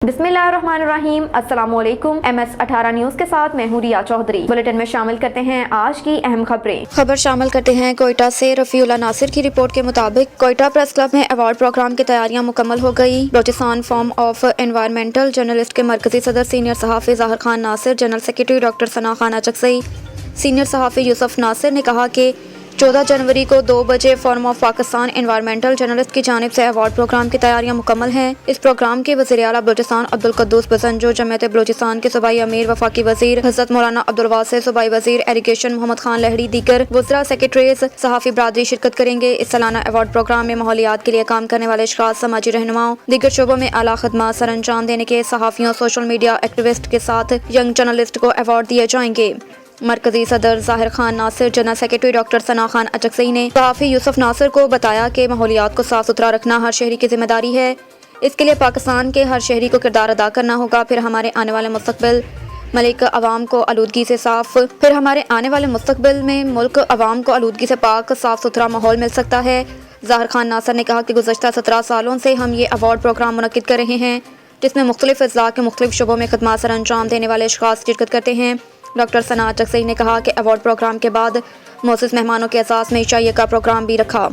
बिस्मिल्लाहिर्रहमानिर्रहीम, अस्सलामुअलैकुम। MS18 news के साथ मैं हूं रिया चौधरी। बुलेटिन में शामिल करते हैं आज की अहम खबर शामिल करते हैं कोयटा से। रफीउल्लाह नासिर की रिपोर्ट के मुताबिक कोयटा प्रेस क्लब में अवार्ड प्रोग्राम की तैयारियां मुकम्मल हो गई। Balochistan forum of environmental journalist के मरकजी सदर सीनियर सहाफ़ी Zahir Khan Nasir, general secretary doctor Sana Khan Achakzai, senior सहाफ़ी यूसुफ नासिर ने कहा कि 14 जनवरी को 2 बजे forum of Pakistan environmental journalist की जानिब से अवार्ड प्रोग्राम की तैयारियां मुकम्मल हैं। इस प्रोग्राम के वज़ीर आला बलूचिस्तान अब्दुल कुद्दूस बसंजो, जमीयत बलूचिस्तान के सूबाई अमीर वफाकी वज़ीर हज़रत मौलाना अब्दुल वासिअ, सूबाई वज़ीर एरीगेशन मोहम्मद खान लहड़ी, दीगर वज़रा, सेक्रेटरीज, सहाफ़ी बरादरी शिरकत करेंगे। इस सालाना अवार्ड प्रोग्राम में माहौलियात के लिए काम करने वाले अशख़ास, समाजी रहनुमाओं, दीगर शोबों में आला खदमात सर अंजाम देने के सहाफ़ियों, सोशल मीडिया एक्टिविस्ट के साथ यंग जर्नलिस्ट को अवार्ड दिए जाएंगे। मरकजी सदर Zahir Khan Nasir, general secretary doctor Sana Khan Achakzai ने सहाफ़ी यूसुफ नासिर को बताया कि माहौलियात को साफ़ सुथरा रखना हर शहरी की जिम्मेदारी है। इसके लिए पाकिस्तान के हर शहरी को किरदार अदा करना होगा। फिर हमारे आने वाले मुस्तक़बिल मुल्क अवाम को आलूदगी से पाक साफ़ सुथरा माहौल मिल सकता है। ज़ाहिर खान नासिर ने कहा कि गुज़श्ता 17 सालों से हम ये अवार्ड प्रोग्राम मुनक़्क़िद कर रहे हैं, जिसमें मुख्तलिफ़ अज़ला के मुख्तलिफ़ शोबों में खदमात सर अंजाम देने वाले अशख़ास शिरकत करते हैं। डॉक्टर सना अचकज़ई ने कहा कि अवार्ड प्रोग्राम के बाद मोअज़्ज़ज़ मेहमानों के एहसास में ईशाइया का प्रोग्राम भी रखा।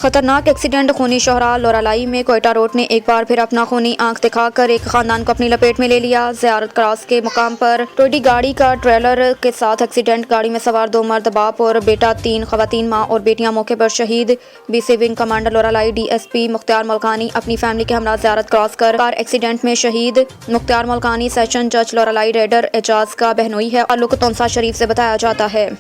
खतरनाक एक्सीडेंट, खूनी शोहरा। लोरालाई में कोयटा रोड ने एक बार फिर अपना खूनी आंख दिखाकर एक खानदान को अपनी लपेट में ले लिया। ज़ियारत क्रॉस के मुकाम पर टोडी गाड़ी का ट्रेलर के साथ एक्सीडेंट। गाड़ी में सवार 2 मर्द, बाप और बेटा, 3 खवातीन, माँ और बेटियां मौके पर शहीद। BC wing commander Loralai DSP Mukhtar Mulkani अपनी फैमिली के हमरा ज़ियारत क्रॉस कर कार एक्सीडेंट में शहीद। मुख्तार मुल्कानी सेशन जज लोरालाई रेडर एजाज का बहनोई है और लुक तौंसा शरीफ से बताया जाता है।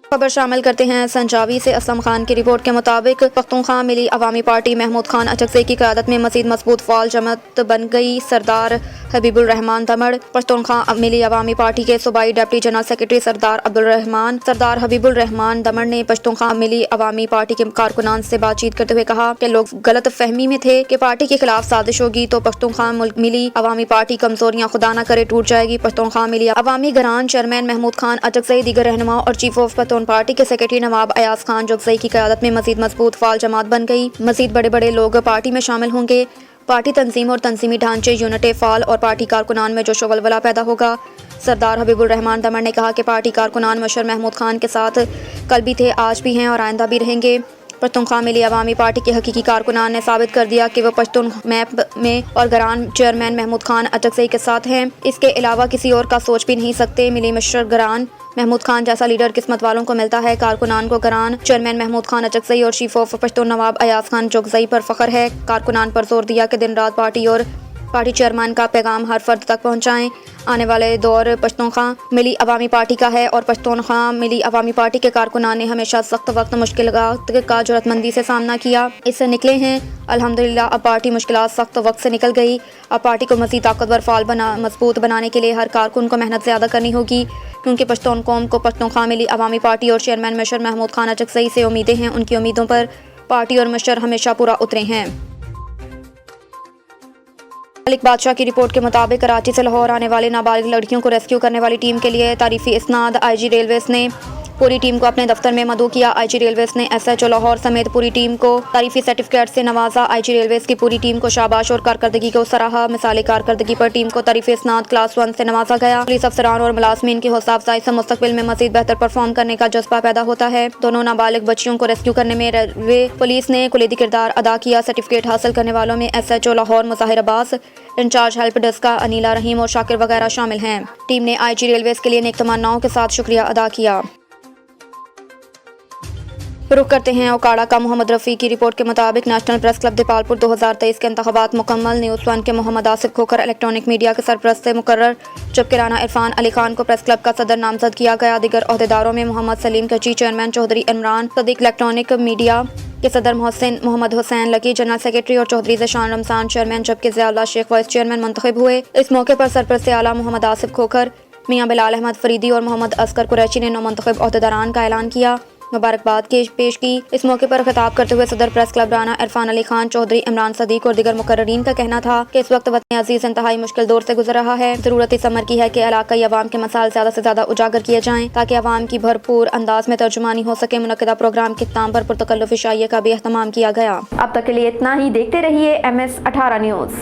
खबर शामिल करते हैं संजावी से। असलम खान की रिपोर्ट के मुताबिक पख्तूनख्वा मिली अवामी पार्टी महमूद खान अचकज़ई की क़यादत में मज़ीद मजबूत फ़ाल जमात बन गई। सरदार हबीबुर रहमान दमड़ पख्तूनख्वा मिली अवामी पार्टी के सूबाई डिप्टी जनरल सेक्रेटरी सरदार हबीबुल रहमान दमड़ ने पख्तूनख्वा मिली अवामी पार्टी के कारकुनान से बातचीत करते हुए कहा कि लोग गलत फहमी में थे कि पार्टी के खिलाफ साजिश होगी तो पख्तूनख्वा मिली अवामी पार्टी कमजोरियां खुदा न करे टूट जाएगी। पख्तूनख्वा मिली अवामी गरान चेयरमैन महमूद खान अचकज़ई, दीगर रहनुमा और चीफ ऑफ पख्तून पार्टी के सेक्रेटरी नवाब अयाज खान जोगज़ई की क़यादत में मज़ीद मजबूत फ़ाल जमात बन गई। मज़ीद बड़े बड़े लोग पार्टी में शामिल होंगे। पार्टी तंजीम और तंजीमी ढांचे यूनिट फ़ाल और पार्टी कारकुनान में जोशो वलवला पैदा होगा। सरदार हबीबुर रहमान दमड़ ने कहा कि पार्टी कारकुनान मशर महमूद खान के साथ कल भी थे, आज भी हैं और आइंदा भी रहेंगे। पख्तूनख्वा मिली अवामी पार्टी के हकीकी कारकुनान ने साबित कर दिया कि वह पश्तून मैप में और गरान चेयरमैन महमूद खान अचकज़ई के साथ हैं। इसके अलावा किसी और का सोच भी नहीं सकते। मिली मशर गरान महमूद खान जैसा लीडर किस्मत वालों को मिलता है। कारकुनान को गरान चेयरमैन महमूद खान अचकज़ई और चीफ ऑफ पश्तून नवाब अयाज खान जोगज़ई पर फ़ख्र है। कारकुनान पर जोर दिया कि दिन रात पार्टी और पार्टी चेयरमैन का पैगाम हर फर्द तक पहुँचाएँ। आने वाले दौर पश्तूनख्वा मिली अवामी पार्टी का है और पश्तूनख्वा मिली अवामी पार्टी के कारकुनान ने हमेशा सख्त वक्त मुश्किलात का जरूरतमंदी से सामना किया, इससे निकले हैं। अल्हम्दुलिल्लाह अब पार्टी मुश्किलात सख्त वक्त से निकल गई। अब पार्टी को मज़ीद ताकतवर फ़ाल मजबूत बनाने के लिए हर कारकुन को मेहनत ज़्यादा करनी होगी, क्योंकि पश्तून कौम को पख्तूनख्वा मिली अवामी पार्टी और चेयरमैन मशर महमूद खान अचकज़ई से उम्मीदें हैं। उनकी उम्मीदों पर पार्टी और मशर हमेशा पूरा उतरे हैं। मलिक बादशाह की रिपोर्ट के मुताबिक कराची से लाहौर आने वाली नाबालिग लड़कियों को रेस्क्यू करने वाली टीम के लिए तारीफी इस्नाद। IG रेलवेज़ ने पूरी टीम को अपने दफ्तर में मदऊ किया। IG रेलवेज़ ने SHO लाहौर समेत पूरी टीम को तारीफी सर्टिफिकेट से नवाजा। IG रेलवेज़ की पूरी टीम को शाबाश और कारकर्दगी को सराहा। मिसाली कारकर्दगी पर टीम को तारीफी इस्नाद क्लास 1 से नवाजा गया। पुलिस अफसरान और मुलाजमीन की हौसला अफजाई से मुस्तकबिल में मज़ीद बेहतर परफॉर्म करने का जज्बा पैदा होता है। दोनों नाबालिग बच्चियों को रेस्क्यू करने में रेलवे पुलिस ने कुलीदी किरदार अदा किया। सर्टिफिकेट हासिल करने वालों में SHO Lahore Muzahir Abbas, incharge help desk का अनीला रहीम और शाकिर वगैरह शामिल हैं। टीम ने IG रेलवेज़ के लिए नेक तमन्नाओं के साथ शुक्रिया अदा किया। रुख करते हैं ओकाड़ा का। मोहम्मद रफ़ी की रिपोर्ट के मुताबिक नेशनल प्रेस क्लब दीपालपुर 2023 के इंतखाबात मुकम्मल। न्यूज़ 1 के मोहम्मद आसिफ खोखर इलेक्ट्रॉनिक मीडिया के सरपरस्त से मुकर्रर, जबकि राना इरफान अली खान को प्रेस क्लब का सदर नामजद किया गया। दीगर अहदेदारों में Mohammad Saleem Kachi chairman, Chaudhry Imran Sadiq electronic media के सदर Mohammad Hussain Lucky general secretary और चौधरी ज़शान रमज़ान चेयरमैन, जबकि ज़ियाउल्लाह शेख वाइस चेयरमैन मुंतखब हुए। इस मौके पर सरपरस्त आला मोहम्मद आसिफ खोखर, मियां बिलाल अहमद फरीदी और मोहम्मद असगर कुरैशी ने नौमुंतखब अहदेदारान का ऐलान किया। मुबारकबाद पेश की। इस मौके पर खिताब करते हुए सदर प्रेस क्लब राना इरफान अली खान चौधरी, इमरान सदीक और दीगर मुकर्ररीन का कहना था कि इस वक्त वतन अजीज इंतहाई मुश्किल दौर से गुजर रहा है। ज़रूरत इस अमर की है कि इलाकाई अवाम के मसाइल ज़्यादा से ज़्यादा उजागर किए जाएँ ताकि अवाम की भरपूर अंदाज में तर्जुमानी हो सके। मुनक्किदा प्रोग्राम के इख्तिताम पर पुरतकल्लुफ़ इशाइया का भी एहतमाम किया गया। अब तक के लिए इतना ही। देखते रहिए MS 18 न्यूज़।